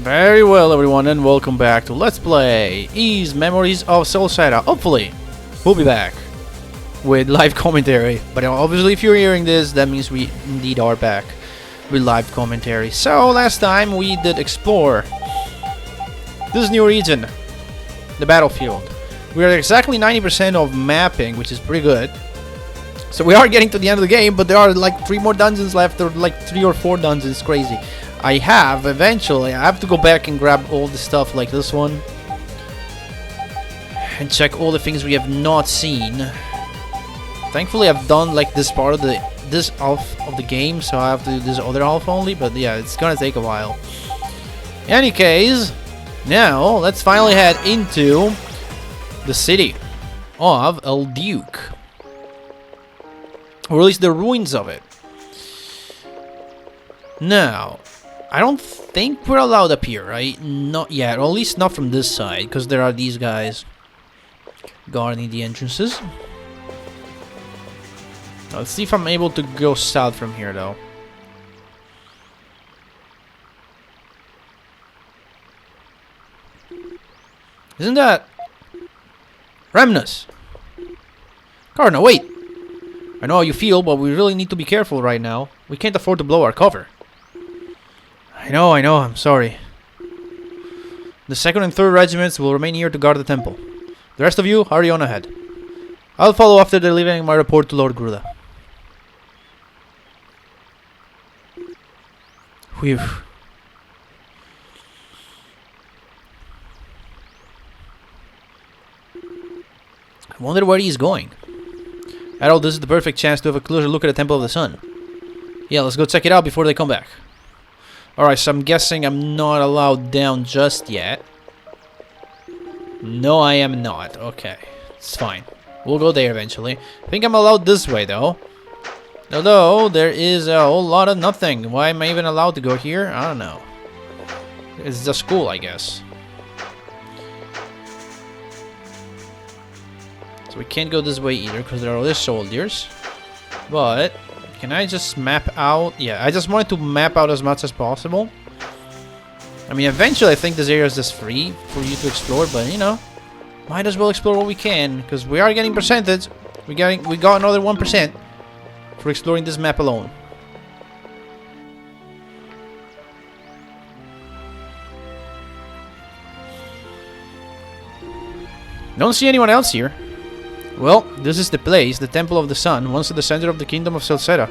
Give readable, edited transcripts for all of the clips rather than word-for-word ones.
Very well, everyone, and welcome back to Let's Play NIS Memories of Celceta. Hopefully, we'll be back with live commentary. But obviously, if you're hearing this, that means we indeed are back with live commentary. So, last time we did explore this new region, the battlefield. We are exactly 90% of mapping, which is pretty good. So we are getting to the end of the game, but there are like 3 more dungeons left, or like 3 or 4 dungeons. Crazy. I have to go back and grab all the stuff like this one and check all the things we have not seen. Thankfully, I've done like this part of this half of the game, so I have to do this other half only. But yeah, it's gonna take a while. In any case, now let's finally head into the city of El Duque, or at least the ruins of it. Now, I don't think we're allowed up here, right? Not yet, or at least not from this side, because there are these guys guarding the entrances. Now, let's see if I'm able to go south from here, though. Isn't that Remnus? Cardinal, wait! I know how you feel, but we really need to be careful right now. We can't afford to blow our cover. I know, I'm sorry. The 2nd and 3rd regiments will remain here to guard the temple. The rest of you, hurry on ahead. I'll follow after delivering my report to Lord Gruda. Whew. I wonder where he's going. Adol, this is the perfect chance to have a closer look at the Temple of the Sun. Yeah, let's go check it out before they come back. Alright, so I'm guessing I'm not allowed down just yet. No, I am not. Okay, it's fine. We'll go there eventually. I think I'm allowed this way, though. Although, there is a whole lot of nothing. Why am I even allowed to go here? I don't know. It's just cool, I guess. So we can't go this way either, because there are other soldiers. But can I just map out? Yeah, I just wanted to map out as much as possible. I mean, eventually I think this area is just free for you to explore, but you know, might as well explore what we can, because we are getting percentage. We got another 1% for exploring this map alone. Don't see anyone else here. Well, this is the place, the Temple of the Sun, once at the center of the Kingdom of Celceta.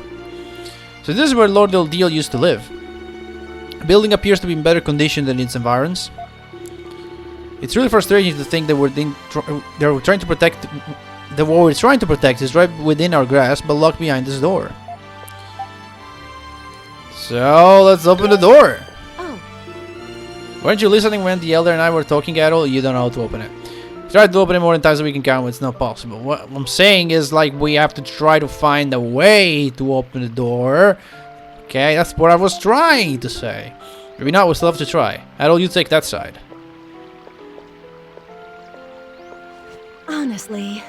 So this is where Lord Eldiel used to live. The building appears to be in better condition than its environs. It's really frustrating to think that we're trying to protect... That what we're trying to protect is right within our grasp, but locked behind this door. So, let's open the door! Oh. Weren't you listening when the Elder and I were talking, Adol? You don't know how to open it. Try to open it more than times than we can count, but it's not possible. What I'm saying is, like, we have to try to find a way to open the door. Okay, that's what I was trying to say. Maybe not, we'll still have to try. Adol, you take that side. Honestly.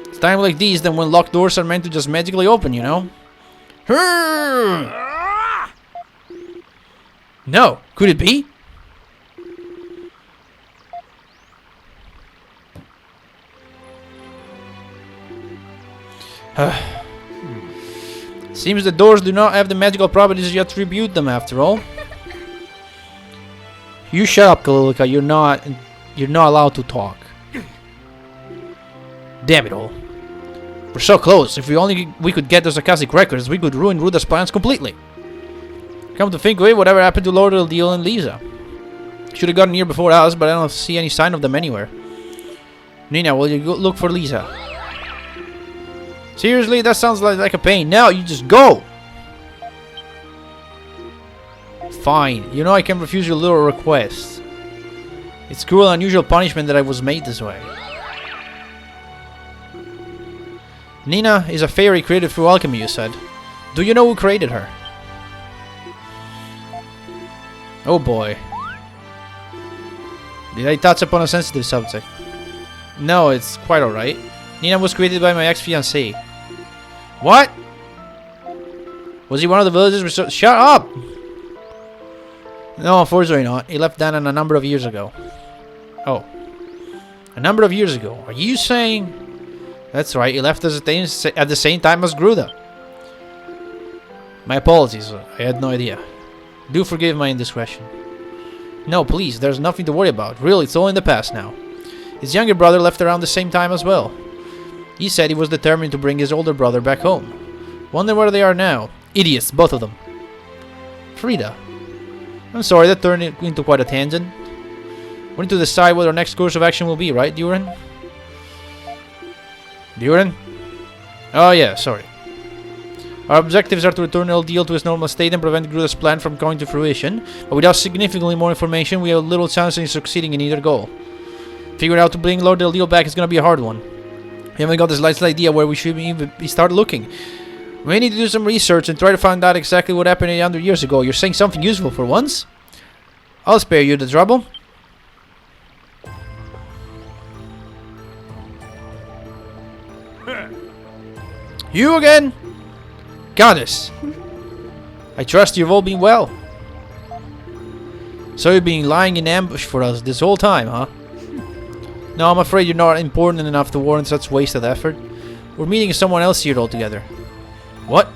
It's times like these that when locked doors are meant to just magically open, you know? No, could it be? Seems the doors do not have the magical properties you attribute them, after all. You shut up, Kalilika. You're not allowed to talk. Damn it all. We're so close. If we could get those Akashic records, we could ruin Ruda's plans completely. Come to think of it, whatever happened to Lord Eldiel and Lisa? Should have gotten here before us, but I don't see any sign of them anywhere. Nina, will you go look for Lisa? Seriously, that sounds like a pain. Now you just go. Fine. You know I can refuse your little request. It's cruel and unusual punishment that I was made this way. Nina is a fairy created through alchemy, you said. Do you know who created her? Oh boy. Did I touch upon a sensitive subject? No, it's quite alright. Nina was created by my ex-fiancé. What? Was he one of the villagers? Shut up! No, unfortunately not. He left Danan a number of years ago. Oh. A number of years ago. Are you saying... That's right, he left us at the same time as Gruda. My apologies, I had no idea. Do forgive my indiscretion. No, please, there's nothing to worry about. Really, it's all in the past now. His younger brother left around the same time as well. He said he was determined to bring his older brother back home. Wonder where they are now. Idiots, both of them. Frida. I'm sorry, that turned into quite a tangent. We need to decide what our next course of action will be, right, Duran? Duran? Oh yeah, sorry. Our objectives are to return LDL to its normal state and prevent Gruda's plan from coming to fruition, but without significantly more information, we have little chance in succeeding in either goal. Figuring out to bring Lord LDL back is gonna be a hard one. We haven't got the slightest idea where we should even start looking. We need to do some research and try to find out exactly what happened 800 years ago. You're saying something useful for once? I'll spare you the trouble. You again? Goddess. I trust you've all been well. So you've been lying in ambush for us this whole time, huh? No, I'm afraid you're not important enough to warrant such wasted effort. We're meeting someone else here altogether. What?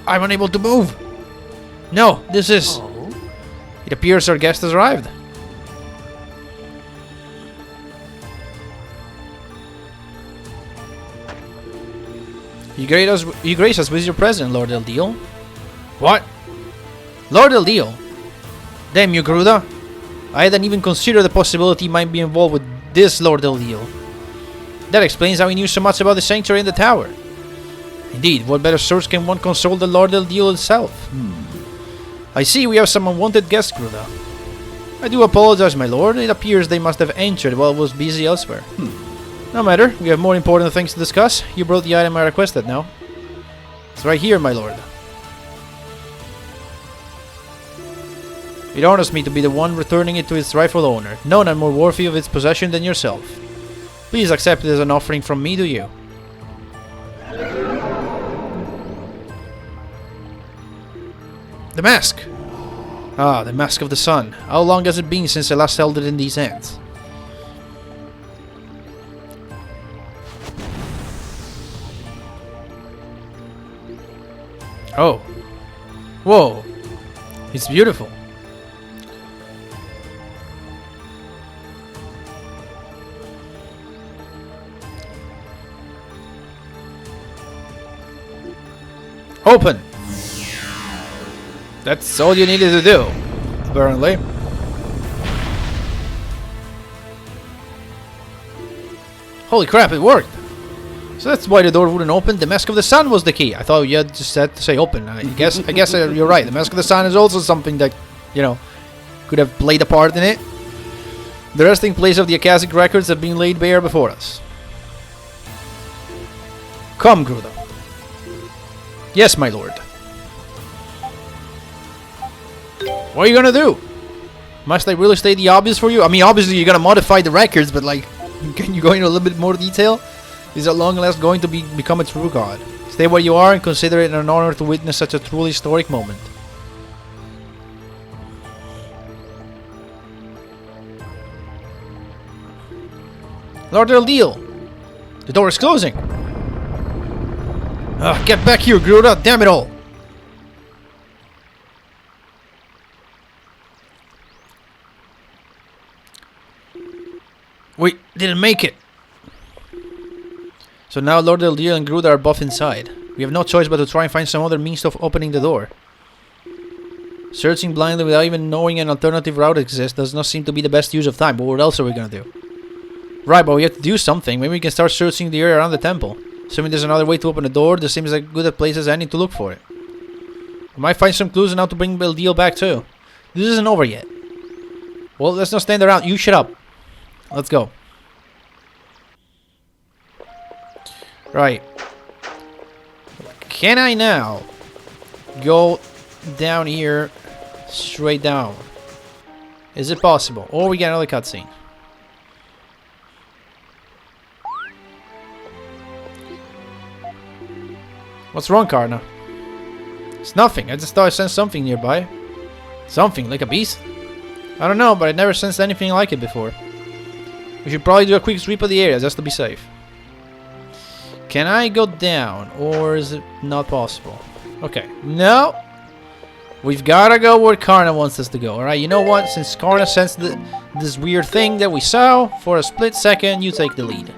I'm unable to move. No, this is... It appears our guest has arrived. You grace us with your presence, Lord Eldeal. What? Lord Eldeal? Damn you, Gruda. I hadn't even considered the possibility he might be involved with this Lord Eldeal. That explains how he knew so much about the sanctuary and the tower. Indeed, what better source can one consult than Lord Eldeal itself? I see we have some unwanted guests, Gruda. I do apologize, my lord. It appears they must have entered while I was busy elsewhere. No matter, we have more important things to discuss. You brought the item I requested, no? It's right here, my lord. It honors me to be the one returning it to its rightful owner. No one more worthy of its possession than yourself. Please accept it as an offering from me to you. The mask! Ah, the mask of the sun. How long has it been since I last held it in these hands? Oh. Whoa. It's beautiful. Open! That's all you needed to do, apparently. Holy crap, it worked! So that's why the door wouldn't open. The Mask of the Sun was the key. I thought you had just had to say open. I guess you're right. The Mask of the Sun is also something that, you know, could have played a part in it. The resting place of the Akashic records have been laid bare before us. Come, Gruda. Yes, my lord. What are you gonna do? Must I really state the obvious for you? I mean, obviously you're gonna modify the records, but like, can you go into a little bit more detail? Is at long last going to become a true god? Stay where you are and consider it an honor to witness such a truly historic moment. Lord Eldeal! The door is closing! Get back here, Gruda! Damn it all! We didn't make it! So now Lord Eldeal and Gruda are both inside. We have no choice but to try and find some other means of opening the door. Searching blindly without even knowing an alternative route exists does not seem to be the best use of time, but what else are we gonna do? Right, but we have to do something. Maybe we can start searching the area around the temple. Assuming there's another way to open the door, this seems like good a place as any to look for it. We might find some clues on how to bring Eldeal back too. This isn't over yet. Well, let's not stand around. You shut up. Let's go. Right. Can I now go down here straight down? Is it possible? Or we get another cutscene? What's wrong, Karna? It's nothing. I just thought I sensed something nearby. Something, like a beast? I don't know, but I never sensed anything like it before. We should probably do a quick sweep of the area just to be safe. Can I go down, or is it not possible? Okay, no. We've gotta go where Karna wants us to go. Alright, you know what? Since Karna sensed this weird thing that we saw, for a split second, you take the lead.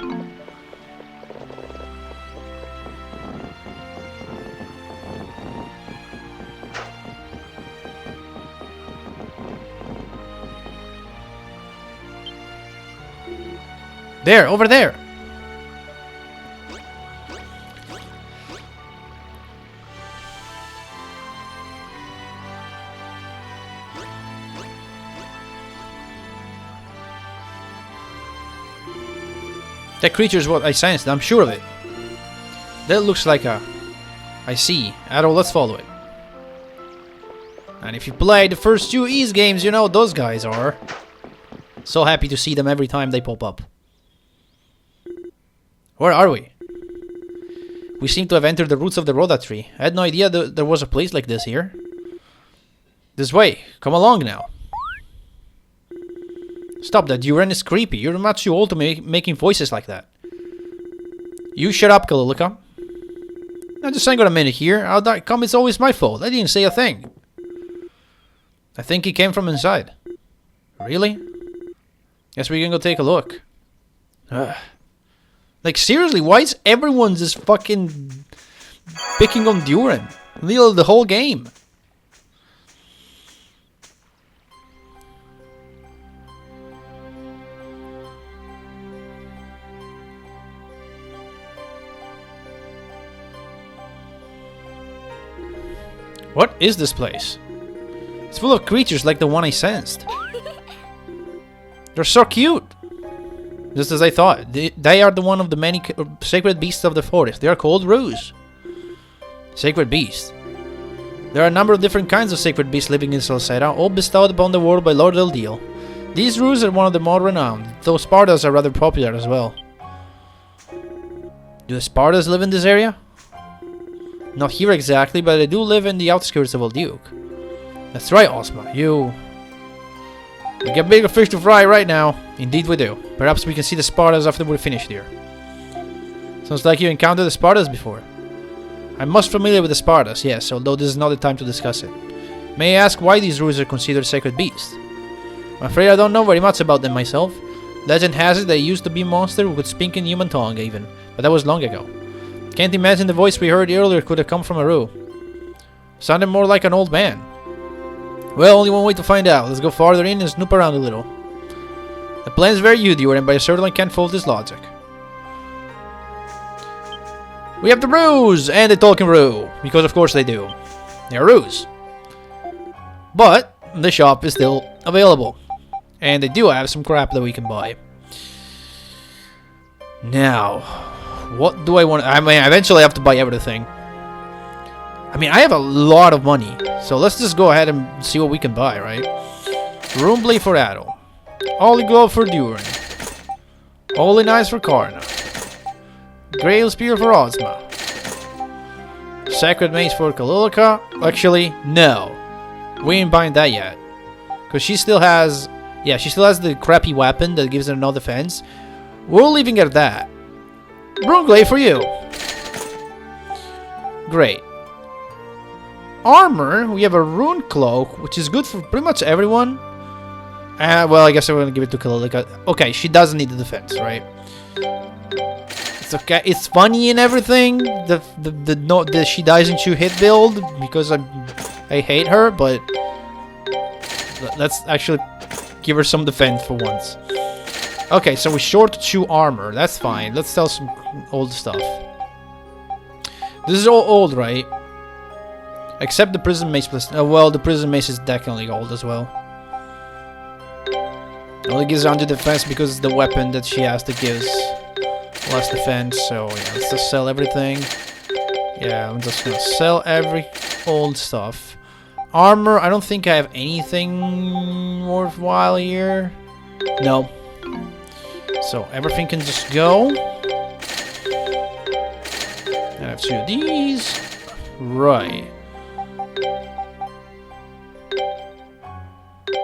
There, over there. That creature is what I sensed, I'm sure of it. That looks like a... I see. Adol, let's follow it. And if you play the first two Xseed games, you know what those guys are. So happy to see them every time they pop up. Where are we? We seem to have entered the roots of the Rhoda tree. I had no idea there was a place like this here. This way. Come along now. Stop that, Duran is creepy. You're much too old to be making voices like that. You shut up, Kalilika. Now just hang on a minute here. How that come it's always my fault? I didn't say a thing. I think he came from inside. Really? Guess we can go take a look. Ugh. Like seriously, why is everyone just fucking picking on Duran? The whole game. What is this place? It's full of creatures like the one I sensed. They're so cute. Just as I thought. They are the one of the many sacred beasts of the forest. They are called Ruse. Sacred beasts. There are a number of different kinds of sacred beasts living in Celceta, all bestowed upon the world by Lord Eldiel. These Ruse are one of the more renowned, though Spartas are rather popular as well. Do the Spartas live in this area? Not here exactly, but they do live in the outskirts of Elduke. That's right, Ozma. We got bigger fish to fry right now. Indeed we do. Perhaps we can see the Spartas after we're finished here. Sounds like you encountered the Spartas before. I'm most familiar with the Spartas, yes, although this is not the time to discuss it. May I ask why these Ruse are considered sacred beasts? I'm afraid I don't know very much about them myself. Legend has it they used to be a monster who could speak in human tongue even, but that was long ago. Can't imagine the voice we heard earlier could have come from a Rue. Sounded more like an old man. Well, only one way to find out. Let's go farther in and snoop around a little. The plan's very Duran, but I certainly can't fault his logic. We have the Ruse and the talking Rue, because of course they do. They're Ruse. But the shop is still available. And they do have some crap that we can buy. Now, what do I want? I mean, eventually I have to buy everything. I mean, I have a lot of money. So let's just go ahead and see what we can buy, right? Room Blade for Adol. Holy Glove for Duran. Holy Knives for Karna. Grail Spear for Ozma. Sacred Mace for Kalilika. Actually, no. We ain't buying that yet. Because she still has... Yeah, she still has the crappy weapon that gives her no defense. We're leaving it at that. Rune Glaive for you. Great. Armor, we have a Rune Cloak, which is good for pretty much everyone. Well, I guess I'm gonna give it to Kalilika. Okay, she doesn't need the defense, right? It's okay. It's funny and everything. The she dies in 2 hit build because I hate her, but let's actually give her some defense for once. Okay, so we're short 2 armor. That's fine. Let's sell some old stuff. This is all old, right? Except the prison mace plus... well, the prison mace is definitely old as well. It only gives 100 defense because it's the weapon that she has that gives less defense. So yeah, let's just sell everything. Yeah, I'm just gonna sell every old stuff. Armor, I don't think I have anything worthwhile here. No. So everything can just go. I have 2 of these. Right.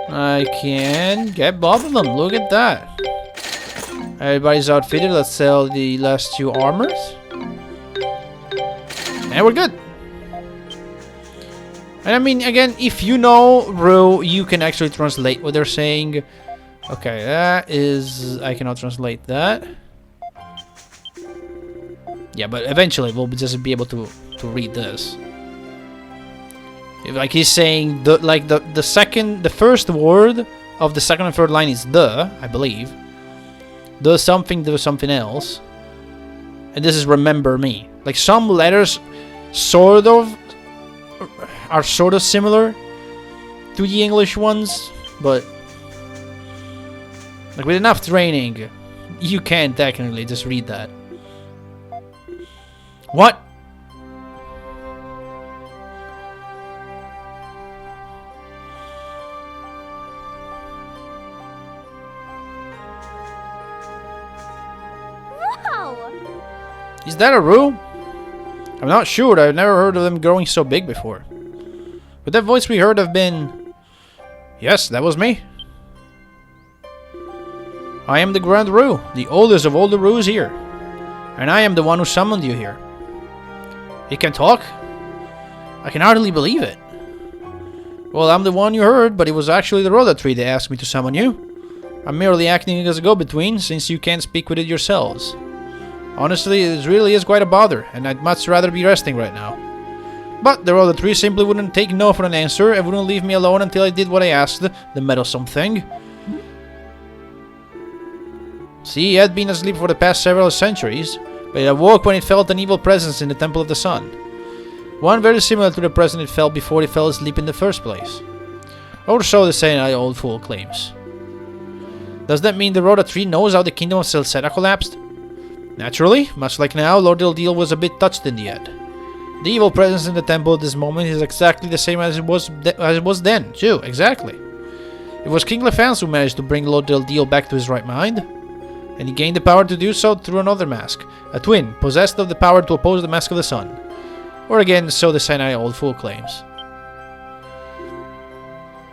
I can get both of them. Look at that. Everybody's outfitted. Let's sell the last 2 armors. And we're good. And I mean, again, if you know Ru, you can actually translate what they're saying. Okay, that is... I cannot translate that. Yeah, but eventually we'll just be able to read this. If, like he's saying, the first word of the second and third line is the, I believe. The something else. And this is remember me. Like some letters are sort of similar to the English ones, but like with enough training, you can technically just read that. What? Wow! Is that a Ru? I'm not sure. I've never heard of them growing so big before. Would that voice we heard have been... Yes, that was me. I am the Grand Ru, the oldest of all the Rus here. And I am the one who summoned you here. He can talk? I can hardly believe it. Well, I'm the one you heard, but it was actually the Rhoda tree that asked me to summon you. I'm merely acting as a go-between, since you can't speak with it yourselves. Honestly, it really is quite a bother, and I'd much rather be resting right now. But the Rhoda tree simply wouldn't take no for an answer, and wouldn't leave me alone until I did what I asked, the meddlesome thing. See, it had been asleep for the past several centuries, but it awoke when it felt an evil presence in the Temple of the Sun. One very similar to the presence it felt before it fell asleep in the first place. Or so the saying old fool claims. Does that mean the Rhoda tree knows how the kingdom of Celceta collapsed? Naturally, much like now, Lord Ildil was a bit touched in the head. The evil presence in the temple at this moment is exactly the same as it was then, too, exactly. It was King Lefans who managed to bring Lord Ildil back to his right mind, and he gained the power to do so through another mask, a twin, possessed of the power to oppose the Mask of the Sun. Or again, so the Sinai old fool claims.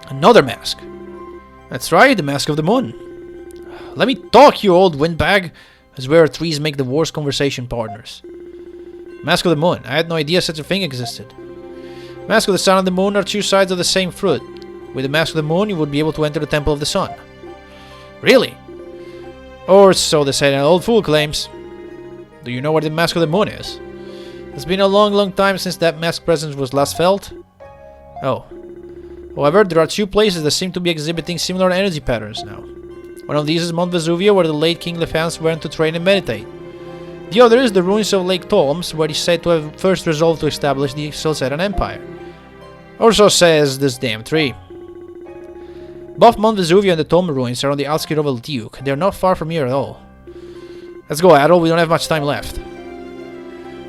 Another mask. That's right, the Mask of the Moon. Let me talk, you old windbag. As where trees make the worst conversation partners. Mask of the Moon. I had no idea such a thing existed. Mask of the Sun and the Moon are 2 sides of the same fruit. With the Mask of the Moon, you would be able to enter the Temple of the Sun. Really? Or so the said old fool claims. Do you know where the Mask of the Moon is? It's been a long, long time since that mask presence was last felt. Oh. However, there are 2 places that seem to be exhibiting similar energy patterns now. One of these is Mount Vesuvio, where the late King Lefans went to train and meditate. The other is the ruins of Lake Tolms, where he's said to have first resolved to establish the Celcetan Empire. Or so says this damn tree. Both Mount Vesuvio and the Tolm ruins are on the outskirts of El Duke. They are not far from here at all. Let's go, Adol. We don't have much time left.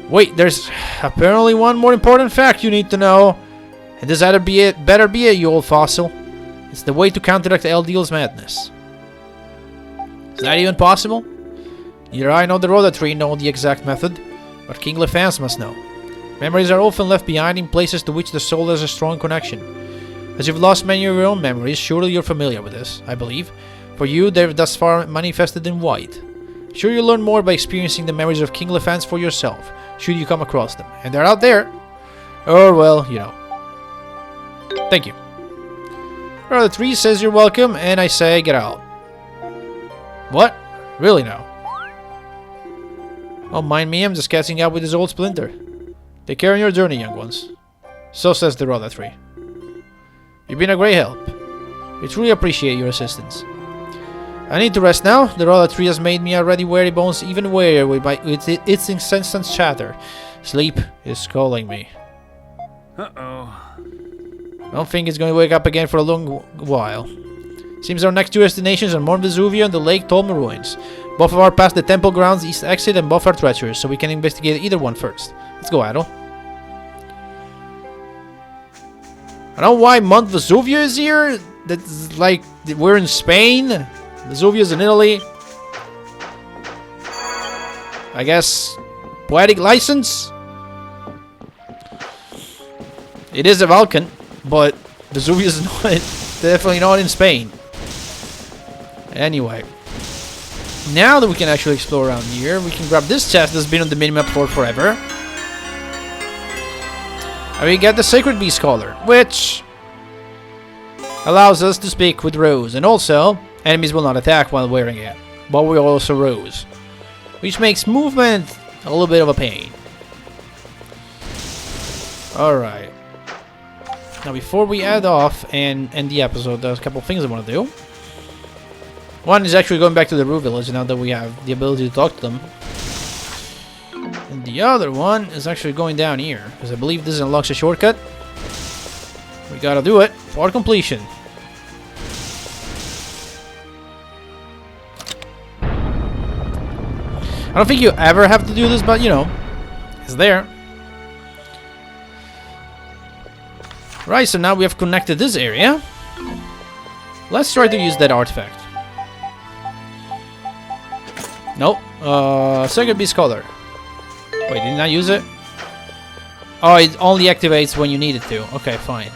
Wait, there's apparently one more important fact you need to know. And this better be it, you old fossil. It's the way to counteract Ildil's madness. Is that even possible? Neither I nor the Rhoda tree know the exact method, but King Lefans must know. Memories are often left behind in places to which the soul has a strong connection. As you've lost many of your own memories, surely you're familiar with this, I believe. For you, they've thus far manifested in white. Sure, you'll learn more by experiencing the memories of King Lefans for yourself, should you come across them. And they're out there. Or, well, you know. Thank you. Rhoda tree says you're welcome, and I say get out. What? Really now? Don't mind me, I'm just catching up with this old splinter. Take care on your journey, young ones. So says the Rhoda tree. You've been a great help. We truly appreciate your assistance. I need to rest now. The Rhoda tree has made me already weary bones even wearier with its incessant chatter. Sleep is calling me. Uh-oh. I don't think it's going to wake up again for a long while. Seems our next 2 destinations are Mount Vesuvio and the Lake Tolm ruins. Both of our past the temple grounds, East Exit, and both are treacherous, so we can investigate either one first. Let's go, Adol. I don't know why Mount Vesuvio is here. That's like, we're in Spain. Vesuvio's in Italy. I guess, poetic license? It is a Vulcan, but Vesuvius is not, definitely not in Spain. Anyway. Now that we can actually explore around here, we can grab this chest that's been on the minimap for forever. And we get the Sacred Beast Collar, which allows us to speak with Rose. And also, enemies will not attack while wearing it. But we also Rose. Which makes movement a little bit of a pain. Alright. Now before we head off and end the episode, there's a couple of things I want to do. One is actually going back to the Rue Village now that we have the ability to talk to them. And the other one is actually going down here, because I believe this unlocks a shortcut. We gotta do it for completion. I don't think you ever have to do this, but you know, it's there. Right, so now we have connected this area. Let's try to use that artifact. Nope. Sacred Beast Collar. Wait, didn't I use it? Oh, it only activates when you need it to. Okay, fine.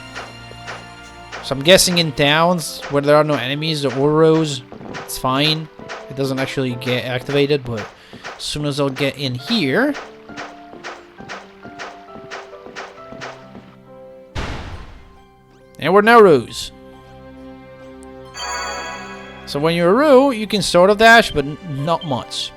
So I'm guessing in towns where there are no enemies or Oros, it's fine. It doesn't actually get activated, but as soon as I'll get in here... And we're now Ruse. So when you're a Rue, you can sort of dash, but not much.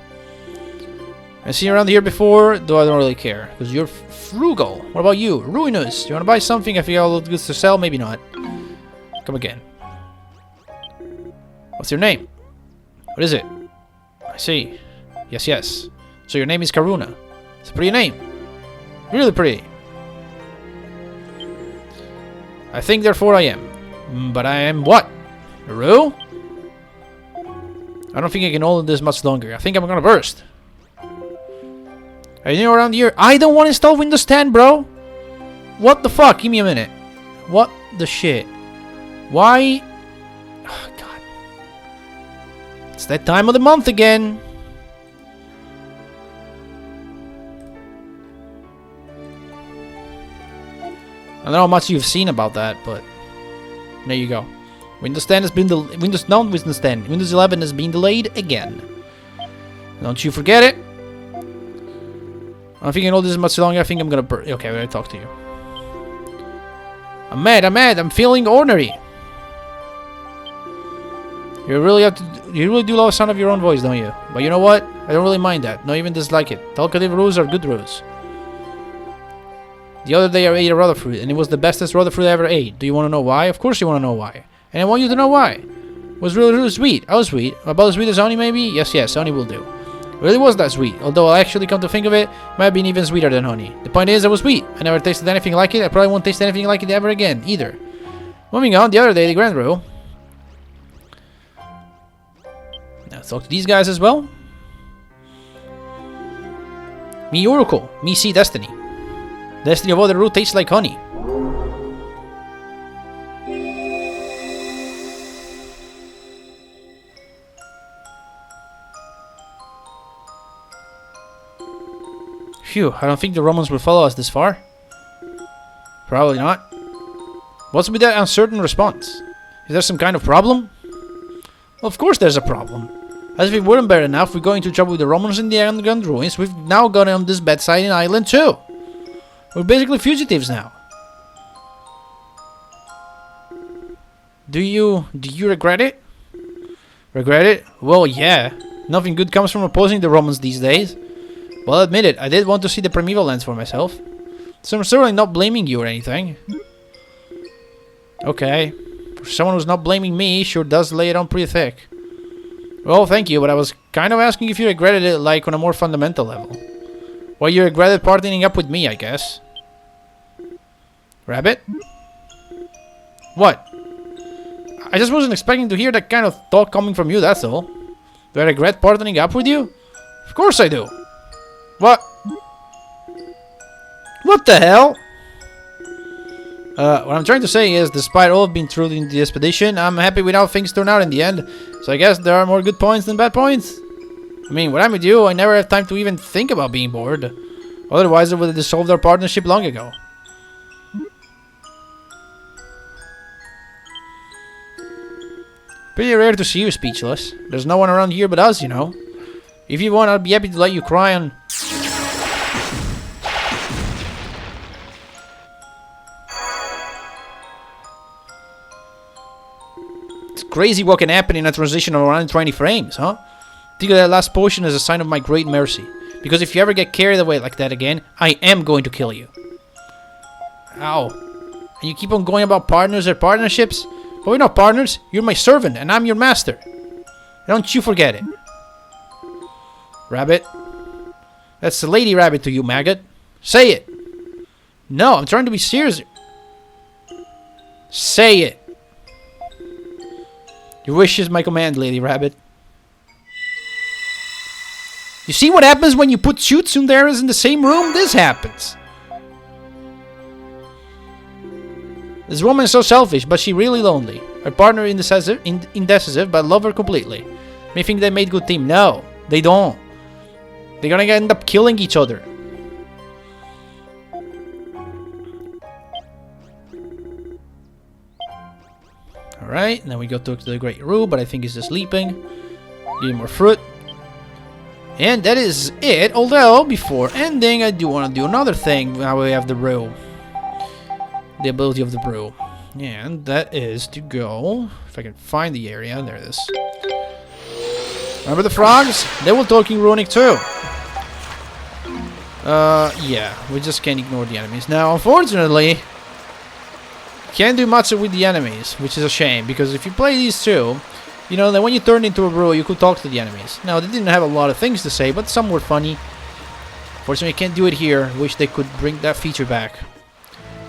I've seen you around here before, though I don't really care. Because you're frugal. What about you? Ruinous. Do you want to buy something? I figure all the goods to sell? Maybe not. Come again. What's your name? What is it? I see. Yes, yes. So your name is Karuna. It's a pretty name. Really pretty. I think therefore I am. But I am what? A Rue? I don't think I can hold this much longer. I think I'm gonna burst. Are you new around here? I don't want to install Windows 10, bro. What the fuck? Give me a minute. What the shit? Why? Oh, God. It's that time of the month again. I don't know how much you've seen about that, but there you go. Windows 10 has been Windows 10. Windows 11 has been delayed again. Don't you forget it. I'm thinking all this much longer. I think I'm gonna okay, I'm gonna talk to you. I'm mad. I'm feeling ornery. You really do love the sound of your own voice, don't you? But you know what? I don't really mind that. Not even dislike it. Talkative Ruse are good Ruse. The other day I ate a Rutherford, and it was the bestest Rutherford I ever ate. Do you want to know why? Of course you want to know why. And I want you to know why. It was really, really sweet. How sweet? About as sweet as honey, maybe? Yes, honey will do. It really was that sweet. Although I actually come to think of it, it might have been even sweeter than honey. The point is, it was sweet. I never tasted anything like it. I probably won't taste anything like it ever again, either. Moving on, the other day, the Grand Row. Now let's talk to these guys as well. Me Oracle. Me see Destiny. Destiny of other root tastes like honey. Phew, I don't think the Romans will follow us this far. Probably not. What's with that uncertain response? Is there some kind of problem? Well, of course there's a problem. As if it weren't bad enough, we're going into trouble with the Romans in the underground ruins. We've now got on this bedside island too. We're basically fugitives now. Do you regret it? Regret it? Well, yeah. Nothing good comes from opposing the Romans these days. Well, I'll admit it, I did want to see the primeval lands for myself. So I'm certainly not blaming you or anything. Okay. For someone who's not blaming me, sure does lay it on pretty thick. Well, thank you, but I was kind of asking if you regretted it, like, on a more fundamental level. Well, you regretted partnering up with me, I guess. Rabbit? What? I just wasn't expecting to hear that kind of talk coming from you, that's all. Do I regret partnering up with you? Of course I do. What? What the hell? What I'm trying to say is, despite all I've been through in the expedition, I'm happy with how things turn out in the end. So I guess there are more good points than bad points. I mean, when I'm with you, I never have time to even think about being bored. Otherwise, I would have dissolved our partnership long ago. Pretty rare to see you speechless. There's no one around here but us, you know. If you want, I'll be happy to let you cry on... It's crazy what can happen in a transition of around 20 frames, huh? Think of that last potion as a sign of my great mercy. Because if you ever get carried away like that again, I am going to kill you. Ow. And you keep on going about partners or partnerships? But we're not partners. You're my servant, and I'm your master. Don't you forget it. Rabbit. That's the lady rabbit to you, maggot. Say it. No, I'm trying to be serious. Say it. Your wish is my command, lady rabbit. You see what happens when you put two tsunderes in the same room? This happens. This woman is so selfish, but she really lonely. Her partner indecisive, but love her completely. May think they made good team. No, they don't. They're gonna end up killing each other. Alright, now we go to the Great Roo, but I think he's just sleeping. Give him more fruit. And that is it, although before ending I do want to do another thing. Now we have the brew. The ability of the brew. And that is to go, if I can find the area, there it is. Remember the frogs? They were talking runic too. Yeah, we just can't ignore the enemies. Now, unfortunately, can't do much with the enemies, which is a shame, because if you play these two, you know that when you turn into a brew, you could talk to the enemies. Now, they didn't have a lot of things to say, but some were funny. Fortunately, I can't do it here. Wish they could bring that feature back.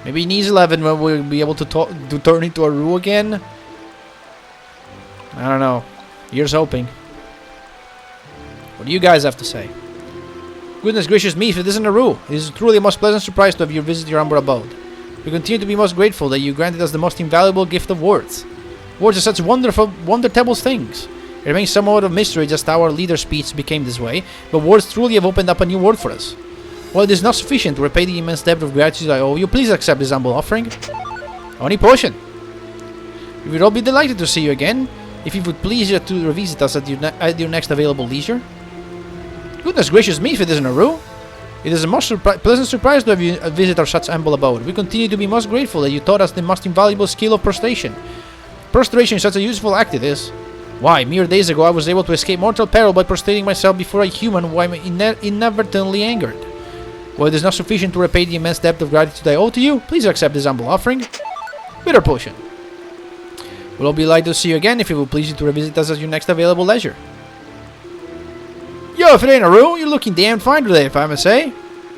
Maybe in NIS 11 when we'll be able to turn into a brew again. I don't know. Here's hoping. What do you guys have to say? Goodness gracious me, if it isn't a rule. It is truly a most pleasant surprise to have you visit your humble abode. We continue to be most grateful that you granted us the most invaluable gift of words. Words are such wonderful things. It remains somewhat of mystery just how our leader's speech became this way, but words truly have opened up a new world for us. While it is not sufficient to repay the immense debt of gratitude I owe you, please accept this humble offering. Only potion. We would all be delighted to see you again, if you would please to revisit us at your next available leisure. Goodness gracious me, if it isn't a rule. It is a most pleasant surprise to have you visit our such humble abode. We continue to be most grateful that you taught us the most invaluable skill of prostration. Prostration is such a useful act it is. Why, mere days ago I was able to escape mortal peril by prostrating myself before a human who I am inadvertently angered. While it is not sufficient to repay the immense debt of gratitude I owe to you, please accept this humble offering. Bitter potion. We'll all be delighted to see you again if it will please you to revisit us at your next available leisure. Yo, if it ain't a rule, you're looking damn fine today, if I must say.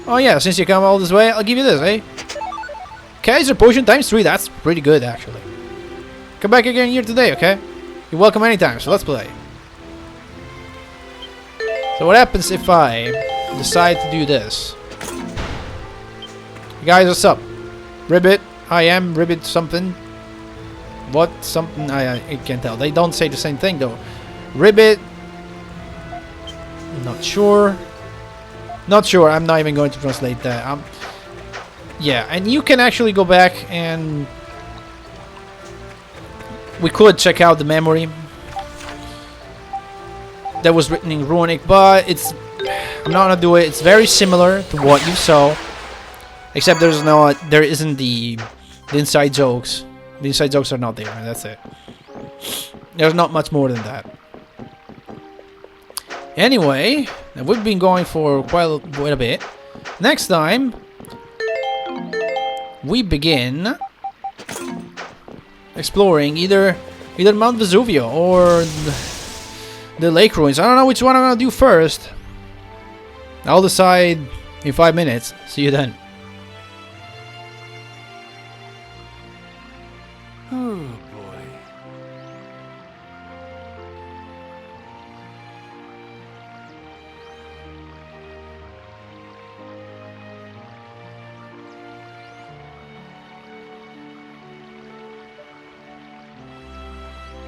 Oh yeah, since you come all this way, I'll give you this, eh? Kaiser potion times 3, that's pretty good, actually. Come back again here today, okay? You're welcome anytime, so let's play. So what happens if I decide to do this? Hey guys, what's up? Ribbit, I am Ribbit something. What? Something? I can't tell. They don't say the same thing, though. Ribbit... Not sure. Not sure. I'm not even going to translate that. Yeah, and you can actually go back and we could check out the memory that was written in Runic, but I'm not gonna do it. It's very similar to what you saw, except there isn't the inside jokes. The inside jokes are not there. That's it. There's not much more than that. Anyway, we've been going for quite a bit. Next time, we begin exploring either Mount Vesuvio or the lake ruins. I don't know which one I'm gonna do first. I'll decide in 5 minutes. See you then.